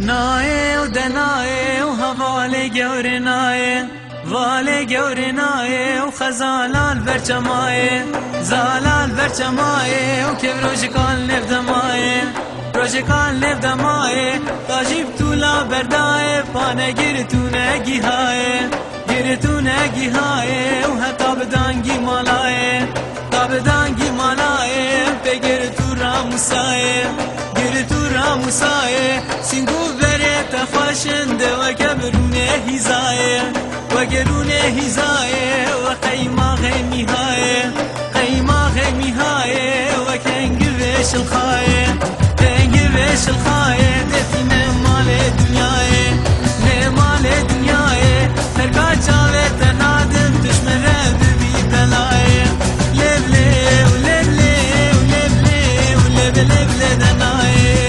نایه و دنایه و حواله گور نایه واله گور نایه و خزالال برچمایه زالال برچمایه و که روشکال نفدمایه روشکال نفدمایه تاجیب تولا بردایه پانه گیرتونه گیهایه گیرتونه گیهایه و حتا بدانگی مالایه تا بدانگی مالایه بگیر تو راموسایه گیر تو راموسایه سینگو بره تخواشنده و کبرونه هیزایه و گرونه هیزایه و قیما غیمیهایه قیما غیمیهایه و کنگ ویش الخایه کنگ ویش الخایه دفی نمال دنیایه نمال دنیایه ترکا چاوه تنادم دشمنه ببی بلایه لبله و لبله و لبله و لبله لبله دنایه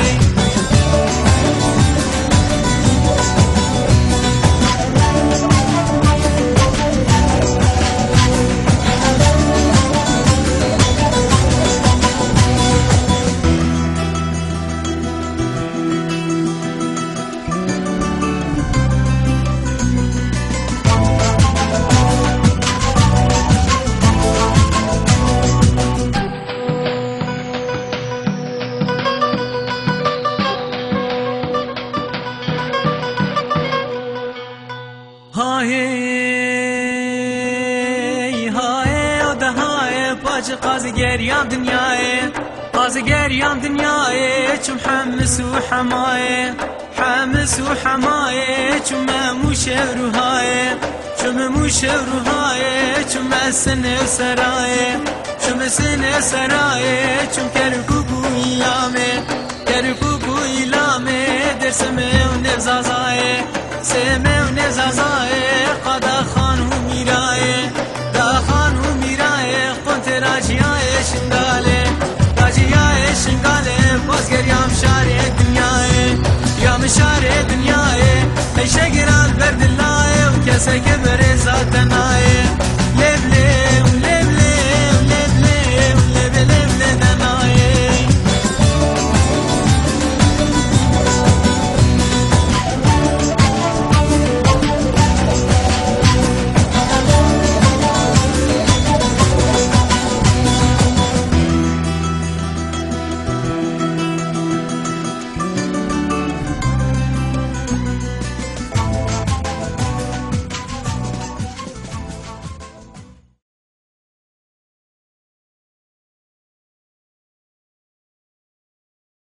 قازگریم دنیای قازگریم دنیای چون حمس و حمایه حمس و حمایه چون مموش روحایه چون مموش روحایه چون مسن سرایه چون مسن سرایه چون کرکوکو ایلامه کرکوکو ایلامه در سمه و نفزازایه سمه و نفزازایه قدا خان و میرایه دا خان و میرایه قنت راجیای شنگاله راجیای شنگاله بازگریم شاره